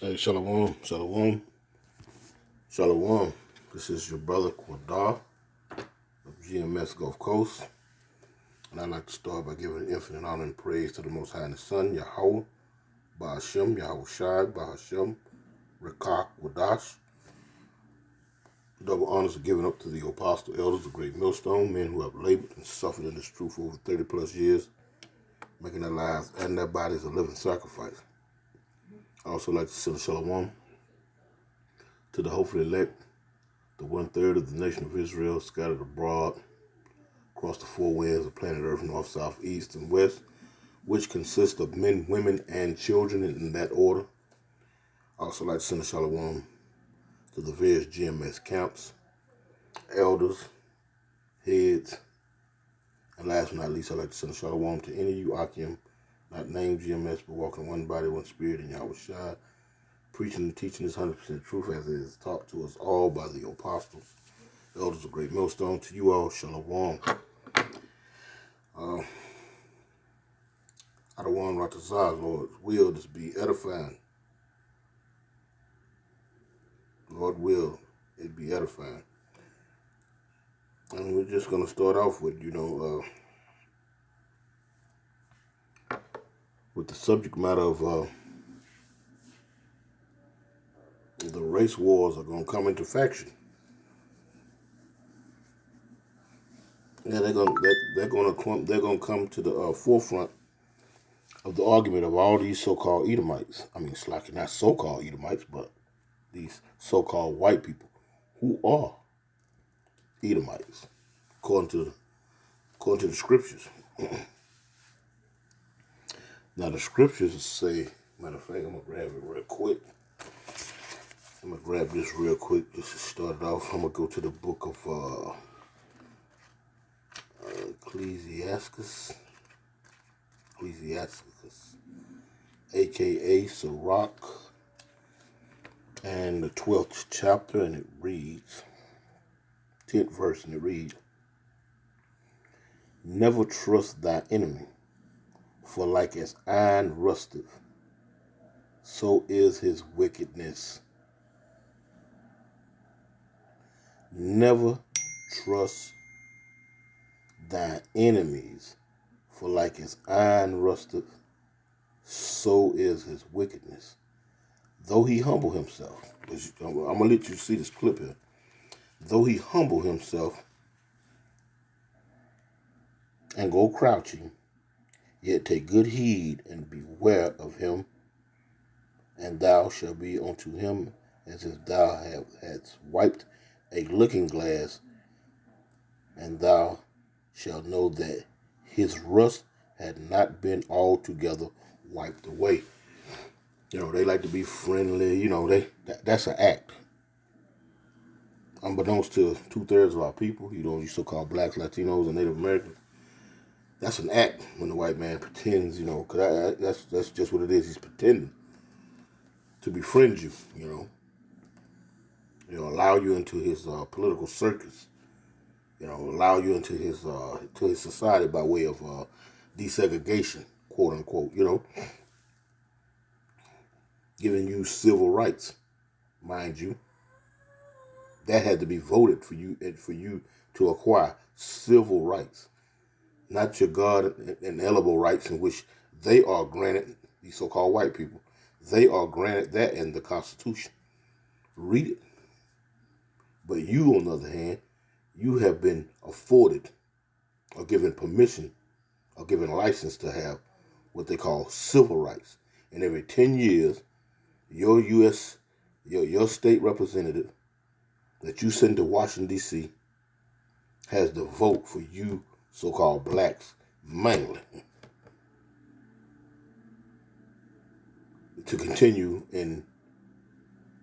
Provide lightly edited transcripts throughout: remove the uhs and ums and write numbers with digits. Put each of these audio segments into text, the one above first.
Hey, Shalom, Shalom, Shalom. This is your brother Quadar of GMS Gulf Coast. And I'd like to start by giving infinite honor and praise to the Most High and His Son, Yahweh, Ba'ashem, Yahweh Shai, Ba'ashem, Rekak, Wadash. Double honors are given up to the apostle elders of Great Millstone, men who have labored and suffered in this truth for over 30 plus years, making their lives and their bodies a living sacrifice. I also like to send a Shalom to the hopefully elect, the 1/3 of the nation of Israel scattered abroad across the four winds of planet Earth, north, south, east, and west, which consists of men, women, and children in that order. I also like to send a Shalom to the various GMS camps, elders, heads, and last but not least, I'd like to send a Shalom to any of you Akim, not named GMS, but walking one body, one spirit in Yahweh Shai, preaching and teaching this 100% truth as it is taught to us all by the apostles, elders of Great Millstone. To you all, Shalom. Adawan Ratazah, Lord's will is be edifying. Lord will it be edifying. And we're just going to start off with, with the subject matter of the race wars are going to come into faction. Yeah, they're going to come to the forefront of the argument of all these so-called Edomites. I mean, slacky, not so-called Edomites, but these so-called white people who are Edomites, according to the scriptures. Now, the scriptures say, matter of fact, I'm going to grab it real quick. I'm going to grab this real quick just to start it off. I'm going to go to the book of Ecclesiastes, a.k.a. Sirach, and the 12th chapter, and it reads, 10th verse, and it reads, "Never trust thy enemy, for like as iron rusteth, so is his wickedness." Never trust thy enemies, for like as iron rusteth, so is his wickedness. Though he humble himself, I'm going to let you see this clip here. Though he humble himself and go crouching, yet take good heed and beware of him, and thou shalt be unto him as if thou hadst wiped a looking glass, and thou shalt know that his rust had not been altogether wiped away. They like to be friendly. That's an act. Unbeknownst to 2/3 of our people, you so-called blacks, Latinos, and Native Americans, that's an act when the white man pretends, because that's just what it is. He's pretending to befriend you, allow you into his political circus, allow you into his society by way of desegregation, quote unquote, giving you civil rights, mind you. That had to be voted for you to acquire civil rights, not your God inalienable rights in which they are granted, these so-called white people, they are granted that in the Constitution. Read it. But you, on the other hand, you have been afforded or given permission or given license to have what they call civil rights. And every 10 years, your your state representative that you send to Washington, D.C. has the vote for you so-called blacks, mainly, to continue in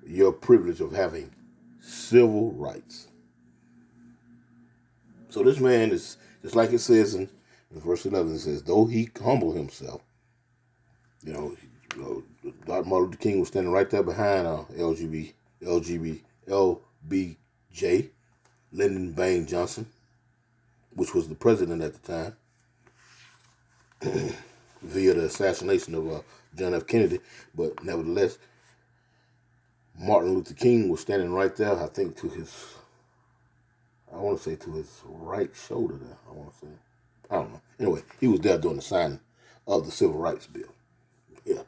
your privilege of having civil rights. So this man is, just like it says in verse 11, it says, though he humble himself, Dr. Martin Luther King was standing right there behind LBJ, Lyndon Baines Johnson, which was the president at the time, via the assassination of John F. Kennedy. But nevertheless, Martin Luther King was standing right there, I think to his, I want to say to his right shoulder there, I want to say. I don't know. Anyway, he was there during the signing of the Civil Rights Bill. Yeah.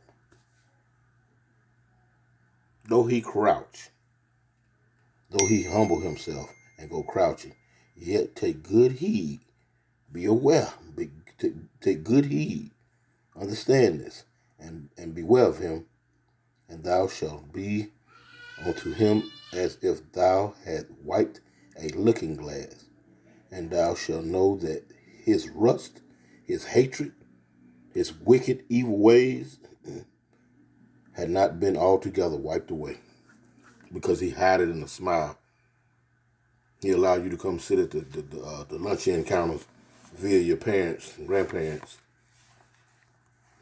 Though he crouch, though he humble himself and go crouching, yet take good heed, be aware, take good heed, understand this, and beware of him, and thou shalt be unto him as if thou had wiped a looking glass, and thou shalt know that his rust, his hatred, his wicked evil ways had not been altogether wiped away, because he hid it in a smile. He allowed you to come sit at the luncheon counters via your parents and grandparents.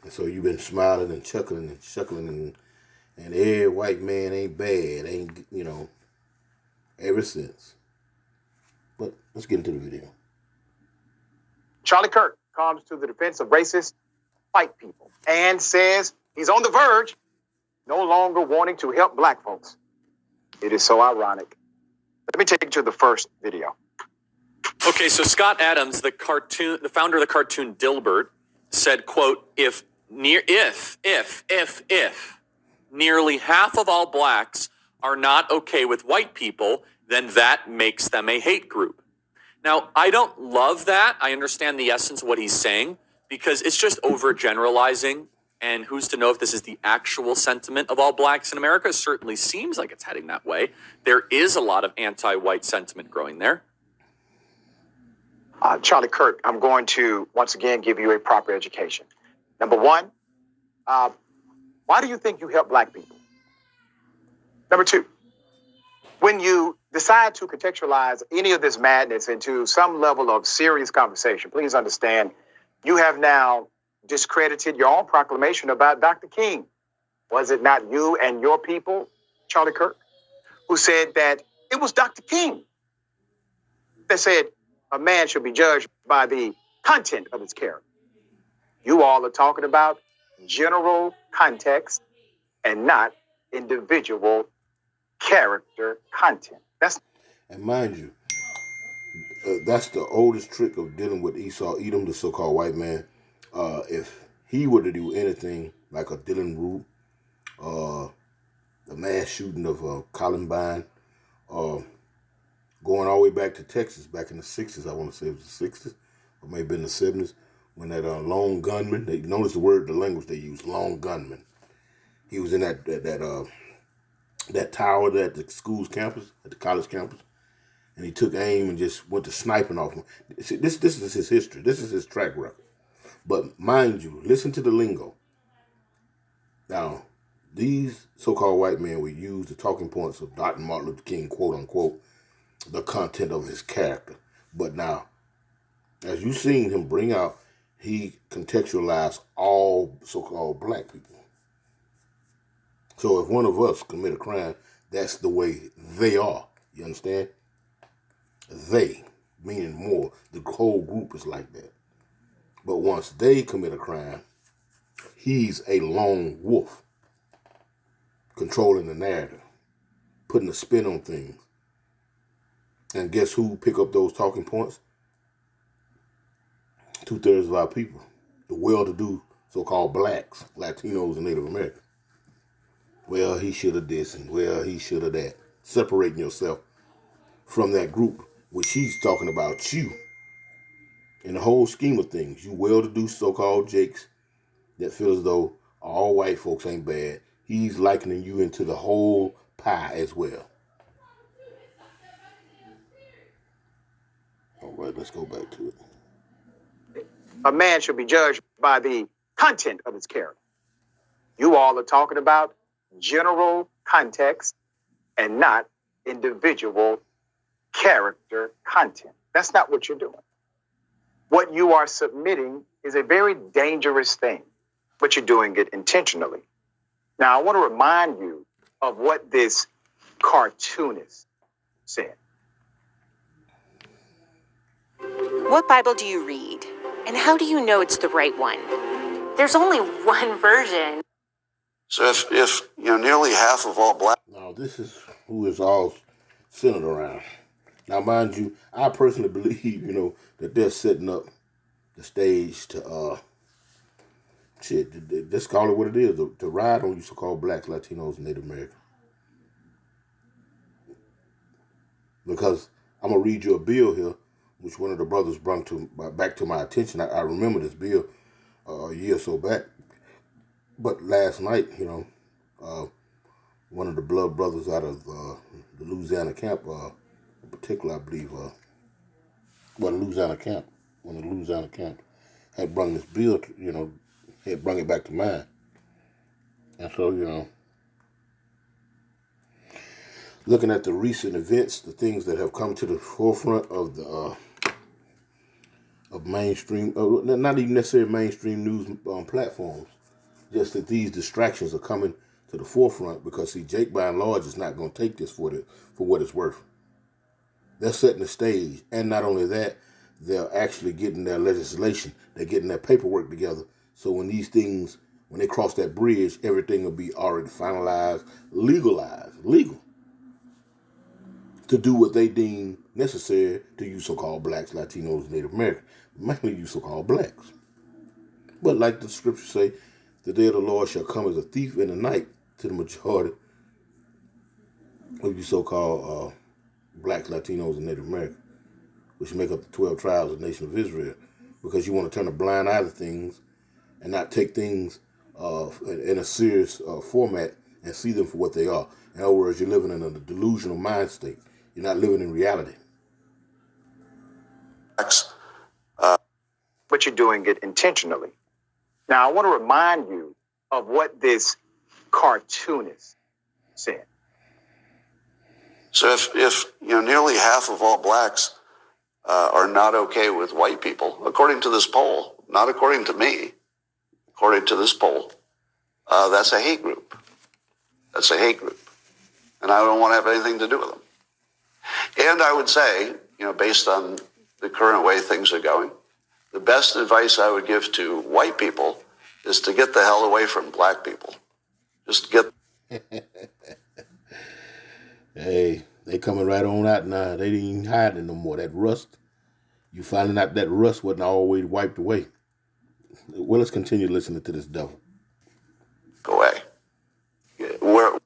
And so you've been smiling and chuckling and every white man ain't bad, ever since. But let's get into the video. Charlie Kirk comes to the defense of racist white people and says he's on the verge, no longer wanting to help black folks. It is so ironic. Let me take you to the first video. Okay, so Scott Adams, the founder of the cartoon Dilbert, said, quote, if nearly half of all blacks are not okay with white people, then that makes them a hate group. Now, I don't love that. I understand the essence of what he's saying, because it's just overgeneralizing. And who's to know if this is the actual sentiment of all blacks in America? It certainly seems like it's heading that way. There is a lot of anti-white sentiment growing there. Charlie Kirk, I'm going to once again give you a proper education. Number one, why do you think you help black people? Number two, when you decide to contextualize any of this madness into some level of serious conversation, please understand you have now discredited your own proclamation about Dr. King. Was it not you and your people, Charlie Kirk, who said that it was Dr. King that said a man should be judged by the content of his character? You all are talking about general context and not individual character content. And mind you, that's the oldest trick of dealing with Esau Edom, the so-called white man. If he were to do anything like a Dylan Root, the mass shooting of Columbine, going all the way back to Texas back in the 60s, I want to say it was the 60s, or maybe in the 70s, when that lone gunman, they notice the language they use, lone gunman. He was in that tower at the school's campus, at the college campus, and he took aim and just went to sniping off him. See, this is his history. This is his track record. But mind you, listen to the lingo. Now, these so-called white men will use the talking points of Dr. Martin Luther King, quote unquote, the content of his character. But now, as you've seen him bring out, he contextualized all so-called black people. So if one of us commit a crime, that's the way they are. You understand? They, meaning more, the whole group is like that. But once they commit a crime, he's a lone wolf, controlling the narrative, putting a spin on things. And guess who pick up those talking points? 2/3 of our people, the well-to-do so-called blacks, Latinos, and Native Americans. Well, he should have this, and well, he should have that. Separating yourself from that group, which he's talking about you. In the whole scheme of things, you well-to-do so-called jakes that feel as though all white folks ain't bad. He's likening you into the whole pie as well. All right, let's go back to it. A man should be judged by the content of his character. You all are talking about general context and not individual character content. That's not what you're doing. What you are submitting is a very dangerous thing, but you're doing it intentionally. Now, I want to remind you of what this cartoonist said. What Bible do you read? And how do you know it's the right one? There's only one version. So if nearly half of all black. Now, this is who is all centered around. Now, mind you, I personally believe, that they're setting up the stage to, just call it what it is, to ride on so-called blacks, Latinos, and Native Americans. Because I'm going to read you a bill here, which one of the brothers brought back to my attention. I remember this bill a year or so back. But last night, one of the blood brothers out of the Louisiana camp, in particular, I believe, one of the Louisiana camp had brought this bill, had brought it back to mind. And so, looking at the recent events, the things that have come to the forefront of the of mainstream, not even necessarily mainstream news platforms, just that these distractions are coming to the forefront because, see, Jake by and large is not going to take this for what it's worth. They're setting the stage, and not only that, they're actually getting their legislation, they're getting their paperwork together, so when these things, when they cross that bridge, everything will be already finalized, legal, to do what they deem necessary to you so-called blacks, Latinos, and Native Americans, mainly you so-called blacks. But like the scriptures say, the day of the Lord shall come as a thief in the night to the majority of you so-called blacks, Latinos, and Native Americans, which make up the 12 tribes of the nation of Israel, because you want to turn a blind eye to things and not take things in a serious format and see them for what they are. In other words, you're living in a delusional mind state. You're not living in reality. But you're doing it intentionally. Now, I want to remind you of what this cartoonist said. So if nearly half of all blacks are not okay with white people, according to this poll, not according to me, according to this poll, that's a hate group. That's a hate group. And I don't want to have anything to do with them. And I would say, based on the current way things are going, the best advice I would give to white people is to get the hell away from black people. Just get. Hey, they coming right on out now. They ain't even hiding no more. That rust, you finding out that rust wasn't always wiped away. Well, let's continue listening to this devil. Go away. Where,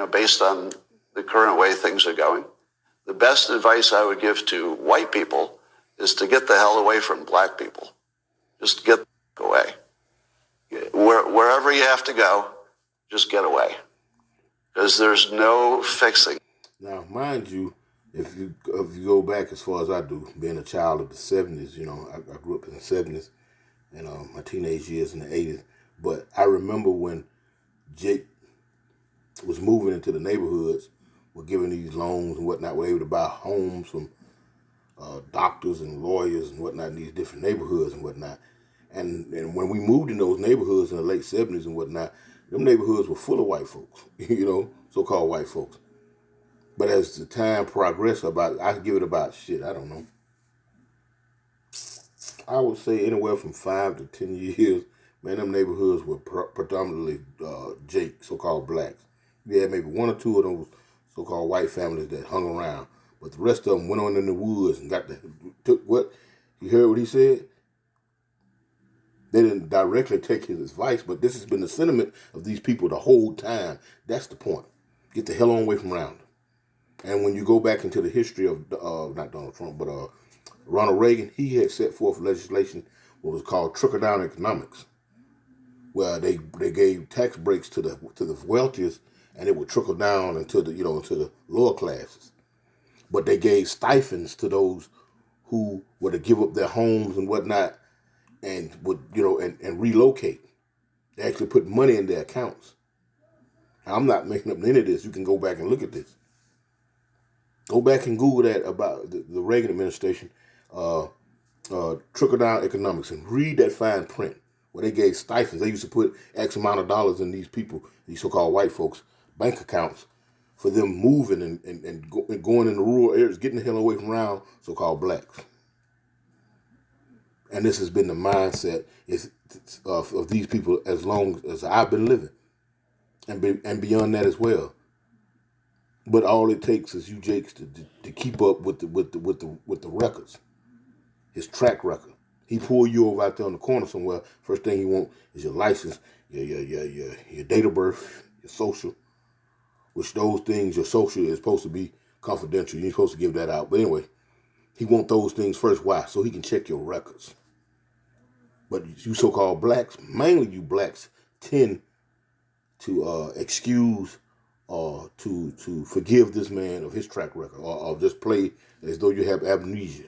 based on the current way things are going, the best advice I would give to white people is to get the hell away from black people. Just get away. Wherever you have to go, just get away. Because there's no fixing. Now, mind you, if you go back as far as I do, being a child of the 70s, I grew up in the 70s and my teenage years in the 80s. But I remember when Jake was moving into the neighborhoods, were giving these loans and whatnot, were able to buy homes from doctors and lawyers and whatnot in these different neighborhoods and whatnot. And when we moved in those neighborhoods in the late 70s and whatnot, them neighborhoods were full of white folks, so-called white folks. But as the time progressed, I give it about, I don't know, I would say anywhere from 5 to 10 years, man, them neighborhoods were predominantly Jake, so-called blacks. You had maybe one or two of those so-called white families that hung around, but the rest of them went on in the woods and took what? You heard what he said? They didn't directly take his advice, but this has been the sentiment of these people the whole time. That's the point. Get the hell on away from around them. And when you go back into the history of, not Donald Trump, but Ronald Reagan, he had set forth legislation, what was called trickle-down economics, where they gave tax breaks to the wealthiest, and it would trickle down into the lower classes. But they gave stipends to those who were to give up their homes and whatnot, and would and relocate. They actually put money in their accounts. Now, I'm not making up any of this. You can go back and look at this. Go back and Google that about the Reagan administration, trickle-down economics, and read that fine print where they gave stipends. They used to put X amount of dollars in these so-called white folks' bank accounts for them moving and going in the rural areas, getting the hell away from around so-called blacks. And this has been the mindset of these people as long as I've been living. and beyond that as well. But all it takes is you Jakes to keep up with the records, his track record. He pull you over out there on the corner somewhere. First thing he want is your license, your date of birth, your social. Which those things, your social is supposed to be confidential. You're supposed to give that out. But anyway, he want those things first. Why? So he can check your records. But you so-called blacks, mainly you blacks, tend to excuse or to forgive this man of his track record, or just play as though you have amnesia.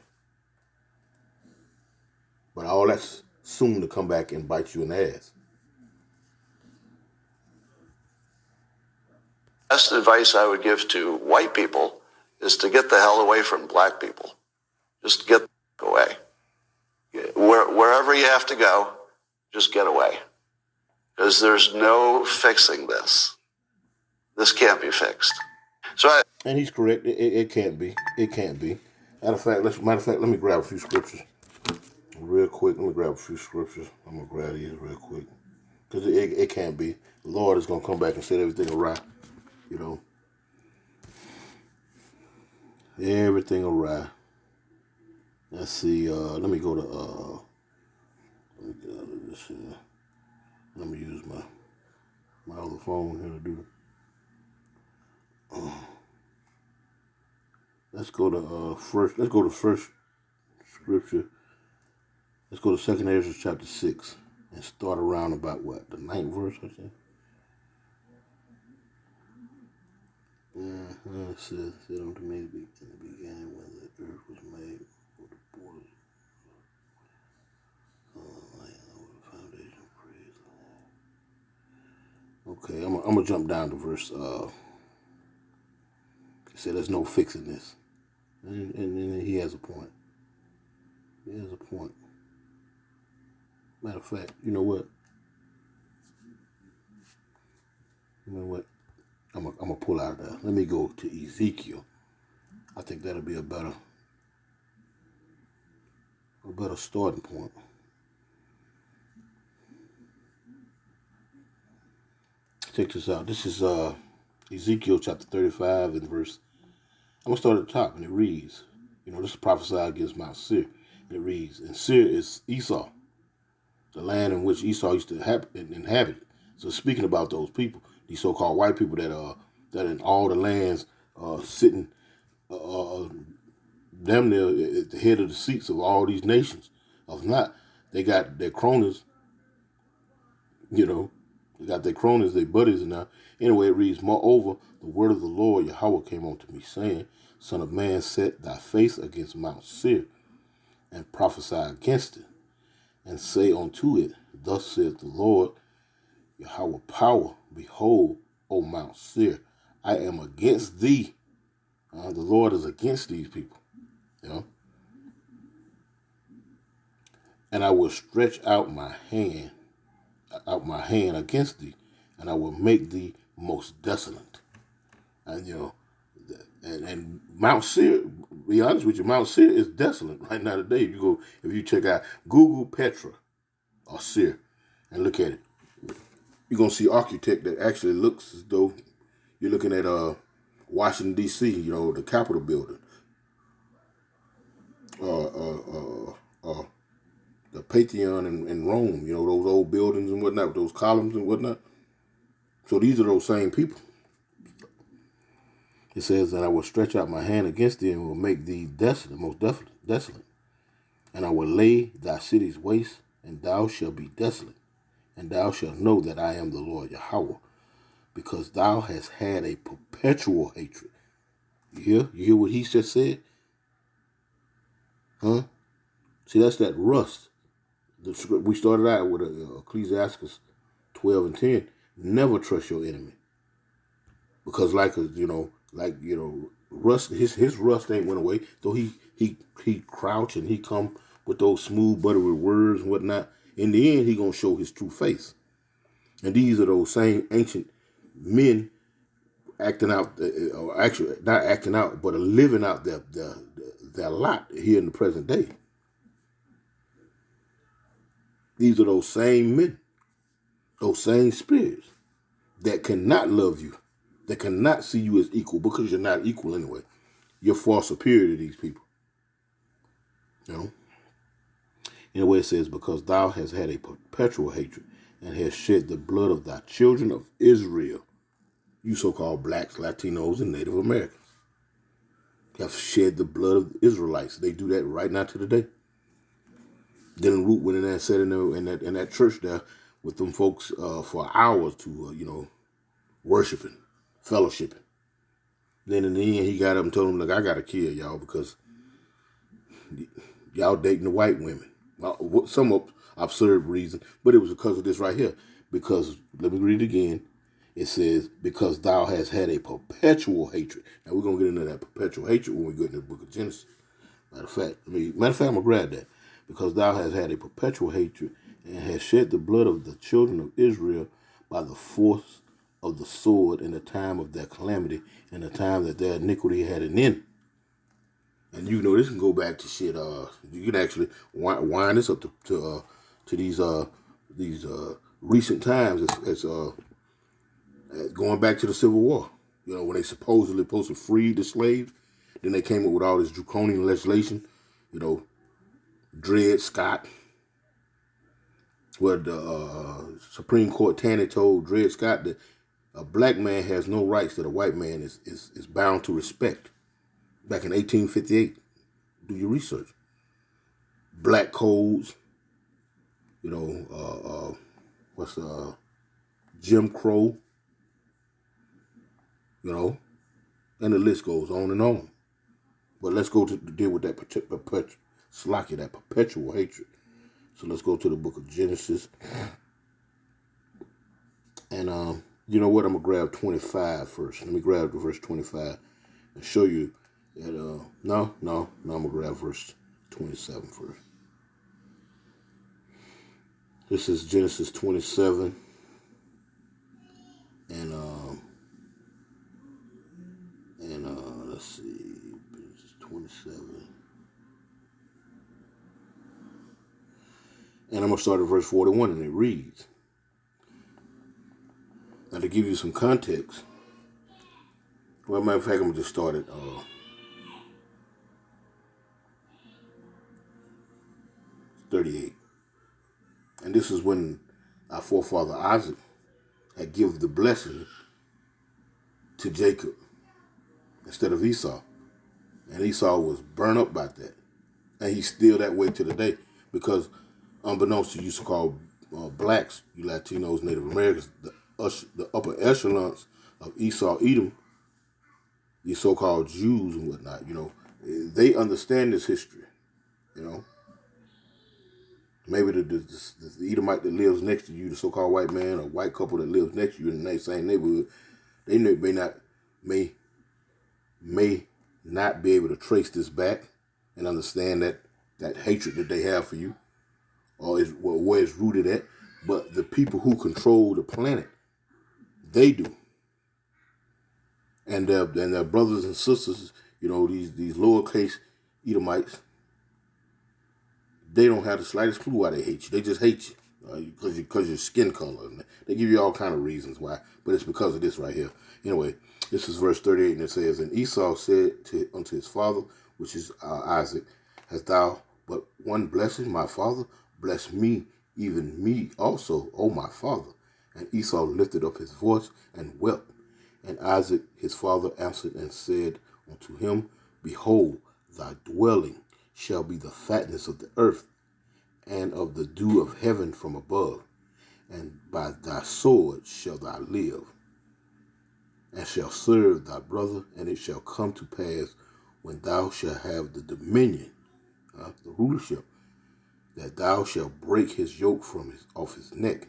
But all that's soon to come back and bite you in the ass. Best advice I would give to white people is to get the hell away from black people. Just get away. Wherever you have to go, just get away. Because there's no fixing this. This can't be fixed. And he's correct. It can't be. It can't be. Matter of fact, let me grab a few scriptures real quick. Let me grab a few scriptures. I'm gonna grab these real quick because it can't be. The Lord is gonna come back and set everything awry. You know, everything awry. Let's see. Let me go to. Let me get out of this here. Let me use my other phone here to do. Let's go to first. Let's go to first scripture. Let's go to 2 Ezra chapter 6 and start around about what, the 9th verse, I think. It says, "Said unto me in the beginning when the earth was made, with the borders over the foundation of praise." Okay, I'm gonna jump down to verse. It said, "There's no fixing this," and he has a point. He has a point. Matter of fact, you know what? I'm gonna pull out of that. Let me go to Ezekiel. I think that'll be a better starting point. Check this out. This is Ezekiel chapter 35 and verse. I'm gonna start at the top, and it reads. This is prophesied against Mount Seir, and it reads, "And Seir is Esau, the land in which Esau used to inhabit." So speaking about those people, these so-called white people that in all the lands sitting damn near at the head of the seats of all these nations. If not, they got their cronies. They got their cronies, their buddies, and anyway, it reads, "Moreover, the word of the Lord Yahweh came unto me, saying, Son of man, set thy face against Mount Seir, and prophesy against it, and say unto it, Thus saith the Lord Yahweh power, behold, O Mount Seir, I am against thee." The Lord is against these people. "And I will stretch out my hand against thee, and I will make thee most desolate." And Mount Seir, be honest with you, Mount Seir is desolate right now today. If you check out Google Petra or Seir and look at it, you're gonna see architect that actually looks as though you're looking at Washington D.C. The Capitol building, the Pantheon in Rome. Those old buildings and whatnot, with those columns and whatnot. So these are those same people. It says that I will stretch out my hand against thee and will make thee desolate, most desolate. And I will lay thy cities waste, and thou shalt be desolate. And thou shalt know that I am the Lord Yahweh, because thou hast had a perpetual hatred. You hear what he just said? Huh? See, that's that rust. We started out with Ecclesiastes 12 and 10. Never trust your enemy. Because rust, his rust ain't went away. So he crouch and he come with those smooth, buttery words and whatnot. In the end, he gonna show his true face. And these are those same ancient men acting out, or actually not acting out, but living out their lot here in the present day. These are those same men, those same spirits that cannot love you, that cannot see you as equal, because you're not equal anyway. You're far superior to these people. You know? In a way it says, because thou hast had a perpetual hatred and hast shed the blood of thy children of Israel, you so-called blacks, Latinos, and Native Americans, have shed the blood of the Israelites. They do that right now to the day. Dylan Root went in there and sat in that church there with them folks for hours to, worshiping, fellowshipping. Then in the end, he got up and told them, look, I got to kill y'all because y'all dating the white women. Well, some absurd reason, but it was because of this right here. Because, let me read it again. It says, because thou hast had a perpetual hatred. Now, we're going to get into that perpetual hatred when we get into the book of Genesis. Matter of fact, I'm going to grab that. Because thou hast had a perpetual hatred and hast shed the blood of the children of Israel by the force of the sword in the time of their calamity and the time that their iniquity had an end. And this can go back to shit. You can actually wind this up to these recent times. It's going back to the Civil War. When they supposedly supposed to free the slaves, then they came up with all this draconian legislation. Dred Scott, where the Supreme Court Taney told Dred Scott that a black man has no rights that a white man is bound to respect. Back in 1858, do your research. Black codes, Jim Crow, and the list goes on and on. But let's go to deal with that perpetual hatred. So let's go to the book of Genesis. And you know what? I'm going to grab 25 first. Let me grab the verse 25 and show you that, no, I'm going to grab verse 27 first. This is Genesis 27. And let's see, Genesis 27. And I'm going to start at verse 41, and it reads. Now, to give you some context, well, matter of fact, I'm going to just start at 38. And this is when our forefather Isaac had given the blessing to Jacob instead of Esau. And Esau was burned up by that. And he's still that way to the day. Because unbeknownst to you so-called blacks, you Latinos, Native Americans, the upper echelons of Esau, Edom, these so-called Jews and whatnot, they understand this history, Maybe the Edomite that lives next to you, the so-called white man or white couple that lives next to you in the same neighborhood, they may not be able to trace this back and understand that hatred that they have for you, or where it's rooted at. But the people who control the planet, they do. And their brothers and sisters, these lowercase Edomites, they don't have the slightest clue why they hate you. They just hate you because your skin color. They give you all kind of reasons why, but it's because of this right here. Anyway, this is verse 38, and it says, and Esau said unto his father, which is Isaac, hast thou but one blessing, my father? Bless me, even me also, O my father. And Esau lifted up his voice and wept. And Isaac his father answered and said unto him, behold, thy dwelling shall be the fatness of the earth, and of the dew of heaven from above. And by thy sword shall thou live, and shall serve thy brother. And it shall come to pass, when thou shalt have the dominion, the rulership, that thou shalt break his yoke off his neck.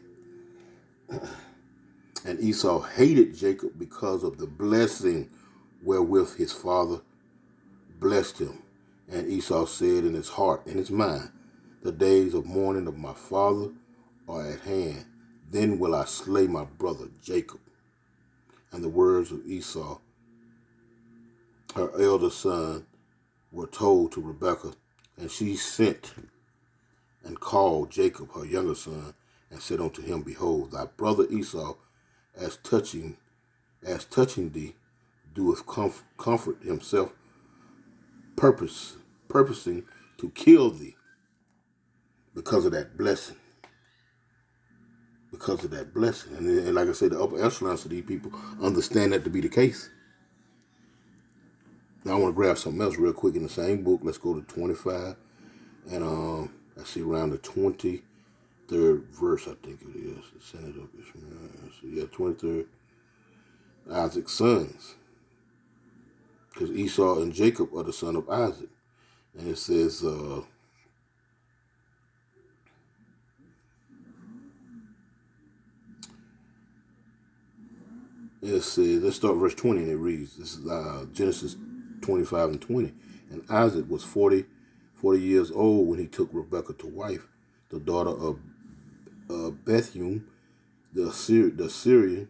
And Esau hated Jacob because of the blessing wherewith his father blessed him. And Esau said in his heart, in his mind, the days of mourning of my father are at hand. Then will I slay my brother Jacob. And the words of Esau, her elder son, were told to Rebekah, and she sent and called Jacob, her younger son, and said unto him, behold, thy brother Esau as touching thee, doeth comfort himself, purposing to kill thee because of that blessing. Because of that blessing. And like I said, the upper echelons of these people understand that to be the case. Now I want to grab something else real quick in the same book. Let's go to 25. And I see around the 23rd verse, I think it is. The Senate of Ishmael. So yeah, 23rd. Isaac's sons. Because Esau and Jacob are the son of Isaac. And it says, let's start verse 20, and it reads, this is Genesis 25 and 20. And Isaac was 40 years old when he took Rebekah to wife, the daughter of Bethuel, the Syrian,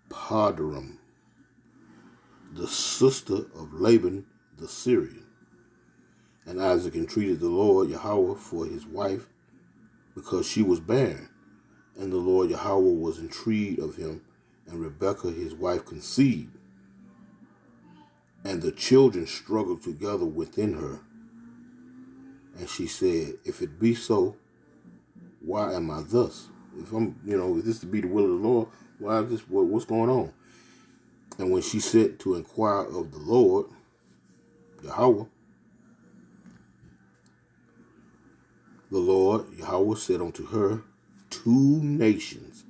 Padram, the sister of Laban the Syrian. And Isaac entreated the Lord Yahweh for his wife, because she was barren. And the Lord Yahweh was entreated of him, and Rebekah his wife conceived. And the children struggled together within her. And she said, if it be so, why am I thus? If if this to be the will of the Lord, why is this? What's going on? And when she sent to inquire of the Lord, Yahweh, the Lord Yahweh said unto her, 2 nations,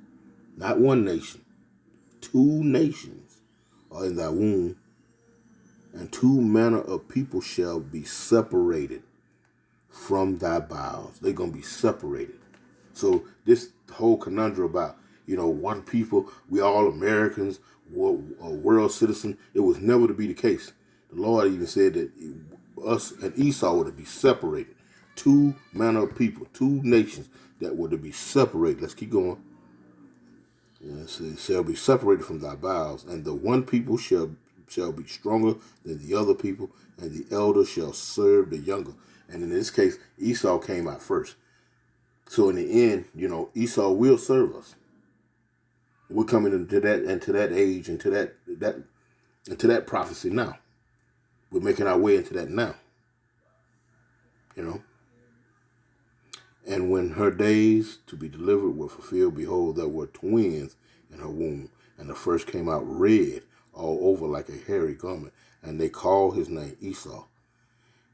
not 1 nation, 2 nations are in thy womb, and 2 manner of people shall be separated from thy bowels. They're going to be separated. So this whole conundrum about, one people, we all Americans, world citizen, it was never to be the case. The Lord even said that us and Esau were to be separated. 2 manner of people, 2 nations that were to be separated. Let's keep going. Yes, it shall be separated from thy bowels, and the one people shall be stronger than the other people, and the elder shall serve the younger. And in this case, Esau came out first. So in the end, Esau will serve us. We're coming into that age, into that prophecy now. We're making our way into that now. And when her days to be delivered were fulfilled, behold, there were twins in her womb, and the first came out red all over like a hairy garment, and they called his name Esau.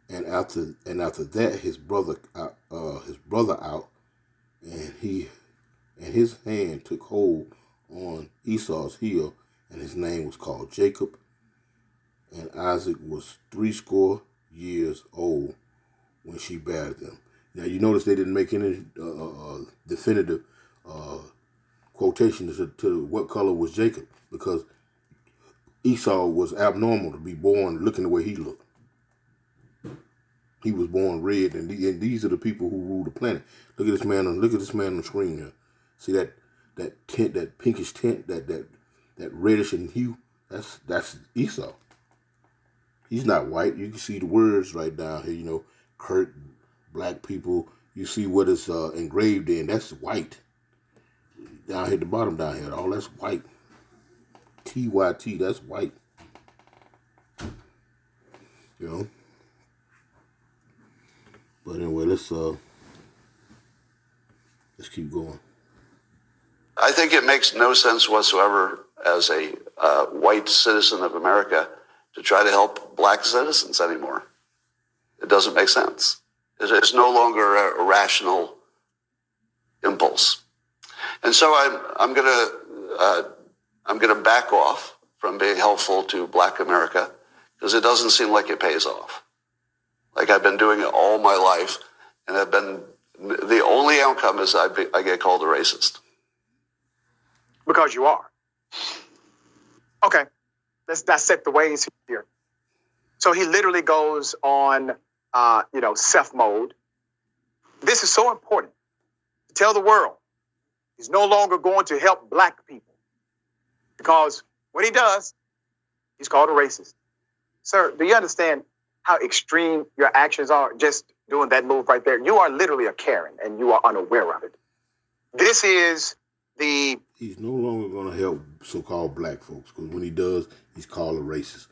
And after that, his brother out, and his hand took hold on Esau's heel, and his name was called Jacob. And Isaac was 80 years old when she bare them. Now you notice they didn't make any definitive quotation to what color was Jacob, because Esau was abnormal to be born looking the way he looked. He was born red, and these are the people who rule the planet. Look at this man on the screen here. See that tint, that pinkish tint, that reddish in hue. That's Esau. He's not white. You can see the words right down here. Kurt, black people. You see what is engraved in. That's white. Down here at the bottom down here, all that's white. TYT, that's white. But anyway, let's keep going. I think it makes no sense whatsoever as a white citizen of America to try to help black citizens anymore. It doesn't make sense. It's no longer a rational impulse. And so I'm gonna back off from being helpful to black America, because it doesn't seem like it pays off. Like I've been doing it all my life, and the only outcome is I get called a racist. Because you are. Okay, let's dissect the ways here. So he literally goes on, self mode. This is so important to tell the world. He's no longer going to help black people, because when he does, he's called a racist. Sir, do you understand how extreme your actions are just doing that move right there? You are literally a Karen, and you are unaware of it. This is He's no longer going to help so-called black folks, because when he does, he's called a racist.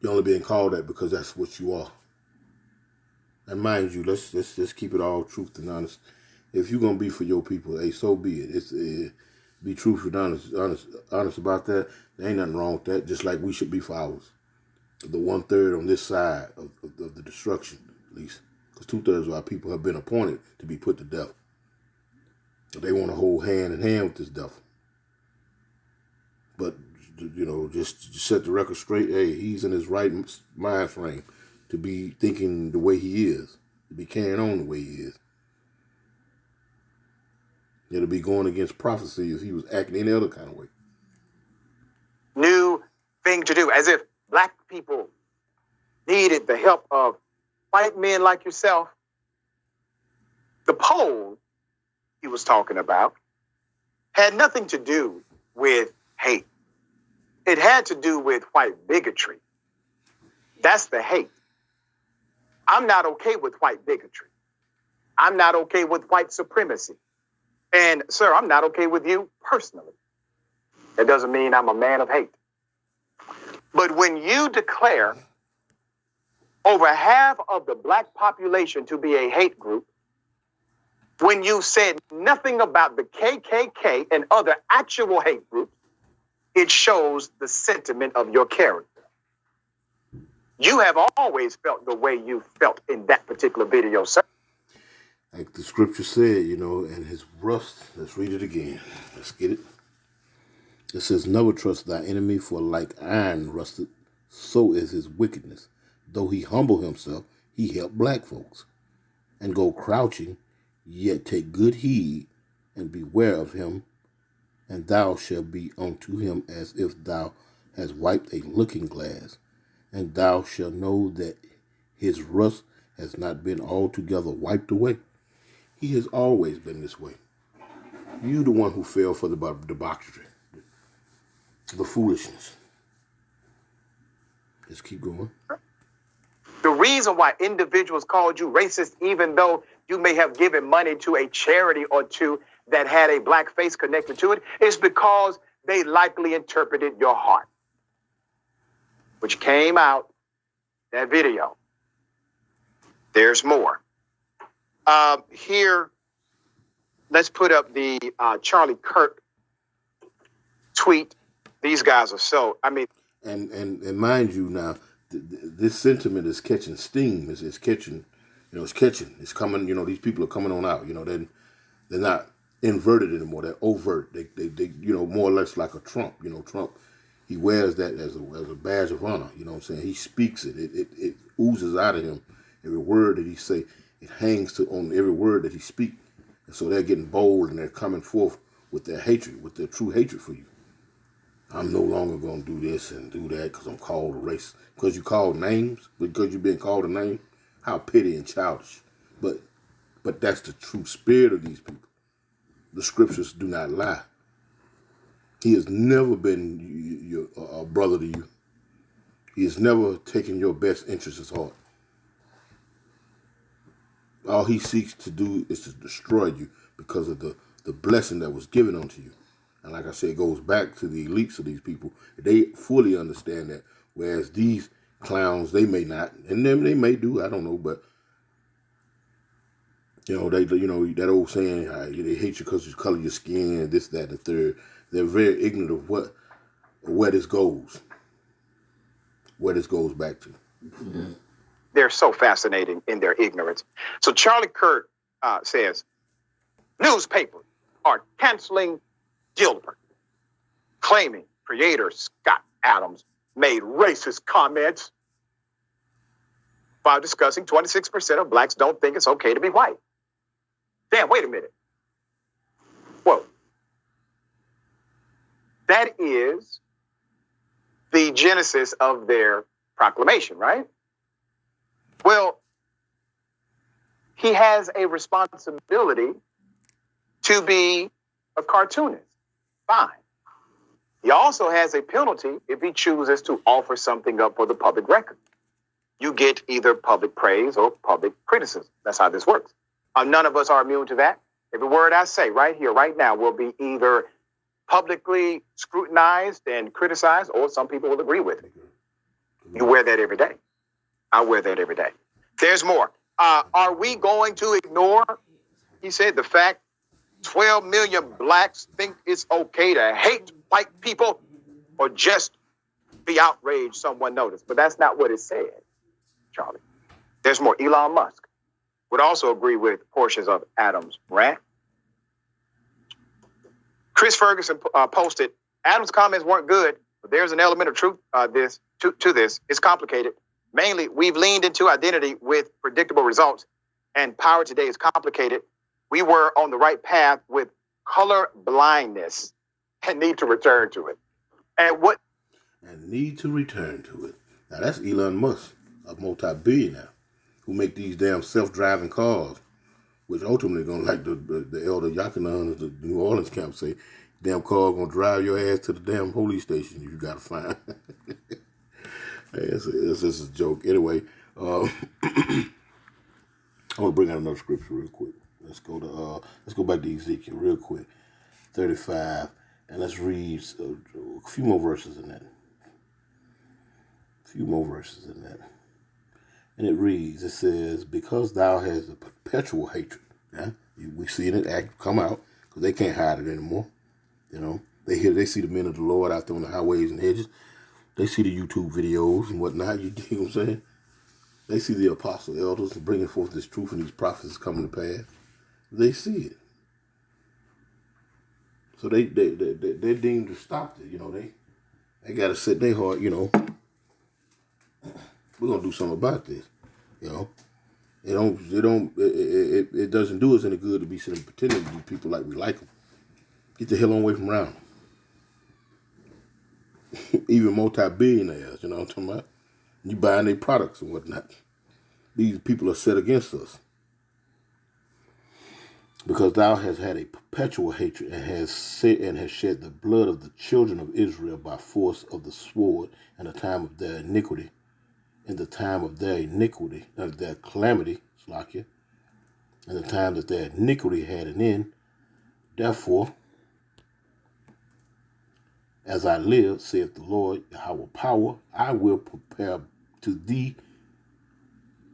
You're only being called that because that's what you are. And mind you, let's keep it all truth and honest. If you're gonna be for your people, hey, so be it. It's be truthful and honest about that. There ain't nothing wrong with that. Just like we should be for ours. The 1/3 on this side of the destruction, at least, because 2/3 of our people have been appointed to be put to death. So they want to hold hand in hand with this devil. But just set the record straight. Hey, he's in his right mind frame to be thinking the way he is, to be carrying on the way he is. It'll be going against prophecy if he was acting any other kind of way. New thing to do, as if black people needed the help of white men like yourself. The poll he was talking about had nothing to do with hate. It had to do with white bigotry. That's the hate. I'm not okay with white bigotry. I'm not okay with white supremacy. And, sir, I'm not okay with you personally. That doesn't mean I'm a man of hate. But when you declare over half of the black population to be a hate group, when you said nothing about the KKK and other actual hate groups, it shows the sentiment of your character. You have always felt the way you felt in that particular video, sir. Like the scripture said, and his rust, let's read it again. Let's get it. It says, never trust thy enemy, for like iron rusted, so is his wickedness. Though he humble himself, he help black folks. And go crouching, yet take good heed, and beware of him, and thou shalt be unto him as if thou hast wiped a looking glass. And thou shalt know that his rust has not been altogether wiped away. He has always been this way. You the one who fell for the debauchery, the foolishness. Let's keep going. The reason why individuals called you racist, even though you may have given money to a charity or two that had a black face connected to it, is because they likely interpreted your heart, which came out that video. There's more. Here, let's put up the Charlie Kirk tweet. These guys are so, And mind you now, this sentiment is catching steam. It's catching, it's coming, these people are coming on out. They're not inverted anymore. They're overt. They more or less like a Trump. Trump, he wears that as a badge of honor. You know what I'm saying? He speaks it. It oozes out of him. Every word that he say, it hangs on every word that he speaks. And so they're getting bold and they're coming forth with their hatred, with their true hatred for you. I'm no longer going to do this and do that because I'm called a racist. Because you called names, because you've been called a name. How petty and childish. But that's the true spirit of these people. The scriptures do not lie. He has never been a brother to you. He has never taken your best interests at heart. All he seeks to do is to destroy you because of the blessing that was given unto you. And like I said, it goes back to the elites of these people. They fully understand that. Whereas these clowns, they may not. And them they may do, I don't know. But, that old saying, they hate you because you color your skin, and this, that, and the third. They're very ignorant of where this goes. Where this goes back to. Mm-hmm. They're so fascinating in their ignorance. So Charlie Kirk says, newspapers are canceling Gilbert, claiming creator Scott Adams made racist comments while discussing 26% of blacks don't think it's okay to be white. Damn, wait a minute. Whoa. That is the genesis of their proclamation, right? Well, he has a responsibility to be a cartoonist. Fine. He also has a penalty if he chooses to offer something up for the public record. You get either public praise or public criticism. That's how this works. None of us are immune to that. Every word I say right here, right now, will be either publicly scrutinized and criticized, or some people will agree with it. You wear that every day. I wear that every day. There's more. Are we going to ignore, he said, the fact 12 million blacks think it's okay to hate white people, or just be outraged someone noticed? But that's not what it said, Charlie. There's more. Elon Musk would also agree with portions of Adams' rant. Chris Ferguson posted, Adams' comments weren't good, but there's an element of truth to this. It's complicated. Mainly, we've leaned into identity with predictable results, and power today is complicated. We were on the right path with color blindness and need to return to it. And need to return to it. Now that's Elon Musk, a multi-billionaire, who make these damn self-driving cars, which ultimately gonna, like the elder Yakinan of the New Orleans camp say, damn car gonna drive your ass to the damn police station you gotta find. It's just a joke. Anyway, I'm gonna bring out another scripture real quick. Let's go back to Ezekiel real quick, 35, and let's read a few more verses in that. And it reads, it says, because thou hast a perpetual hatred. Yeah? We see it come out, because they can't hide it anymore. You know, they see the men of the Lord out there on the highways and hedges. They see the YouTube videos and whatnot. You know what I'm saying? They see the apostle elders bringing forth this truth and these prophets coming to pass. They see it. So they're deemed to stop it. You know, they got to set their heart, you know, we're going to do something about this. You know, it doesn't do us any good to be sitting pretending to be people like we like them. Get the hell away from around them. Even multi-billionaires, you know what I'm talking about? You buying their products and whatnot. These people are set against us. Because thou hast had a perpetual hatred and has shed the blood of the children of Israel by force of the sword in the time of their iniquity, of their calamity, Slakia, in the time that their iniquity had an end. Therefore, as I live, saith the Lord, Yahweh power, I will prepare to thee,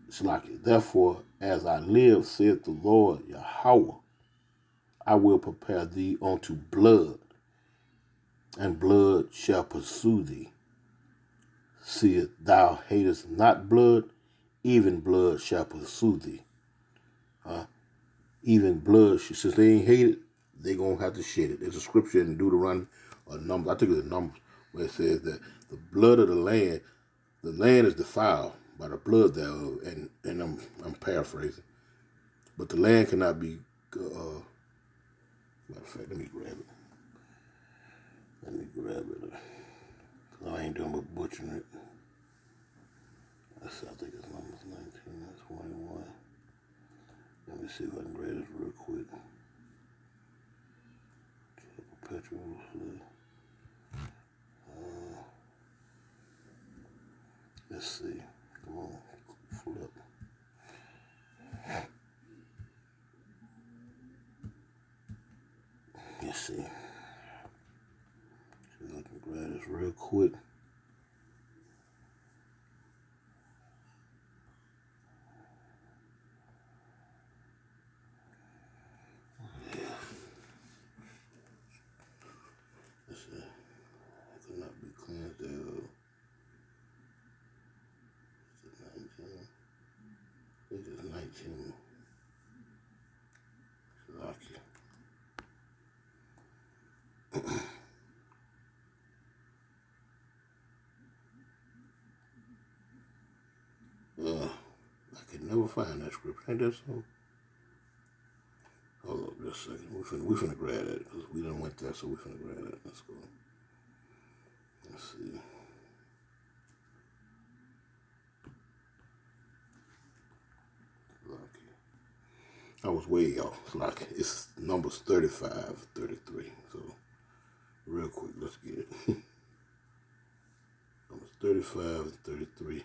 Slakia. Therefore, as I live, saith the Lord, Yahweh, I will prepare thee unto blood, and blood shall pursue thee. Seest thou hatest not blood, even blood shall pursue thee. Even blood, since they ain't hated, they going to have to shed it. There's a scripture in Deuteronomy, or Numbers, I think it's Numbers, where it says that the blood of the land is defiled by the blood thereof, and I'm paraphrasing, but the land cannot be, matter of fact, let me grab it, because I ain't doing but butchering it. I think it's Numbers 19, that's 21. Let me see if I can grab this real quick. Perpetual. Let's see. Come on, flip. Let's see. See if I can grab this real quick. Let's see. I could not be cleansed out. Is it 19? I think it's 19. Lucky. I could never find that scripture. Ain't that so? Hold up just a second. We finna grab that because we done went there, so we finna grab that. Let's go. Let's see. Lucky. I was way off. Lucky. It's Numbers 35, 33. So real quick, let's get it. Numbers 35 and 33.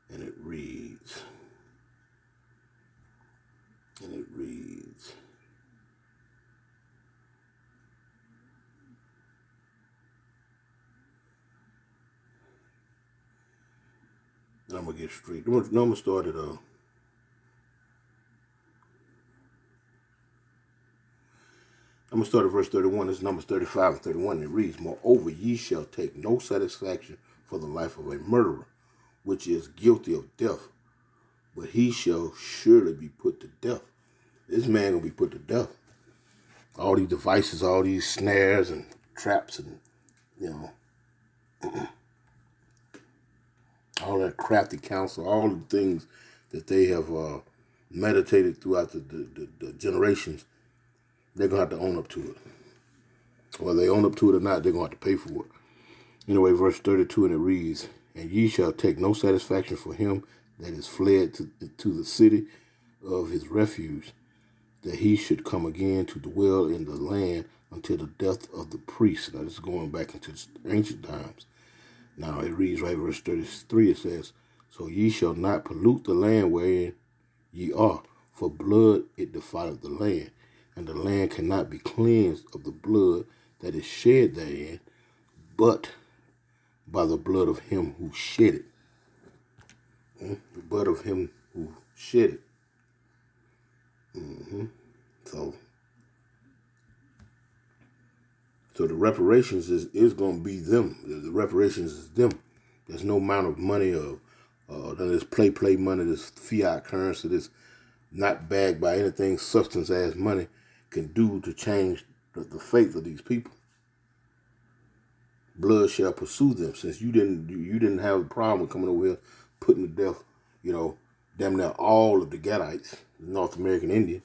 And it reads, I'm gonna get straight. I'm gonna start at I'm gonna start at verse 31. This is Numbers 35 and 31. It reads, "Moreover, ye shall take no satisfaction for the life of a murderer, which is guilty of death, but he shall surely be put to death." This man gonna be put to death. All these devices, all these snares and traps, and all that crafty counsel, all the things that they have meditated throughout the generations, they're going to have to own up to it. Whether they own up to it or not, they're going to have to pay for it. Anyway, verse 32, and it reads, "And ye shall take no satisfaction for him that is fled to the city of his refuge, that he should come again to dwell in the land until the death of the priest." Now, this is going back into ancient times. Now, it reads right, verse 33, it says, "So ye shall not pollute the land wherein ye are, for blood it defileth the land, and the land cannot be cleansed of the blood that is shed therein, but by the blood of him who shed it." The blood of him who shed it. So the reparations is going to be them. The reparations is them. There's no amount of money of this play money, this fiat currency, this not bagged by anything substance as money can do to change the fate of these people. Blood shall pursue them. Since you didn't have a problem with coming over here putting to death, damn near all of the Gadites, the North American Indian,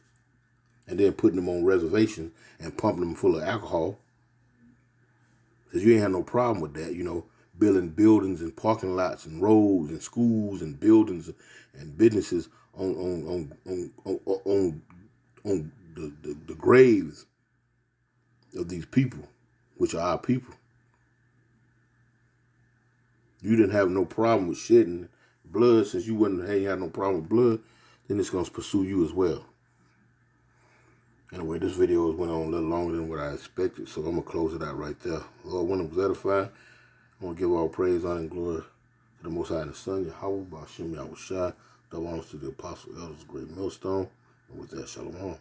and then putting them on reservations and pumping them full of alcohol. Because you ain't had no problem with that, building buildings and parking lots and roads and schools and buildings and businesses on the graves of these people, which are our people. You didn't have no problem with shedding blood. Since you ain't had no problem with blood, then it's going to pursue you as well. Anyway, this video went on a little longer than what I expected, so I'm going to close it out right there. Lord, when it was edifying, I want to give all praise, honor, and glory to the Most High and the Son, Yahweh, Ba'ashem, Yahushua. Double honors to the Apostle Elders, Great Millstone. And with that, Shalom.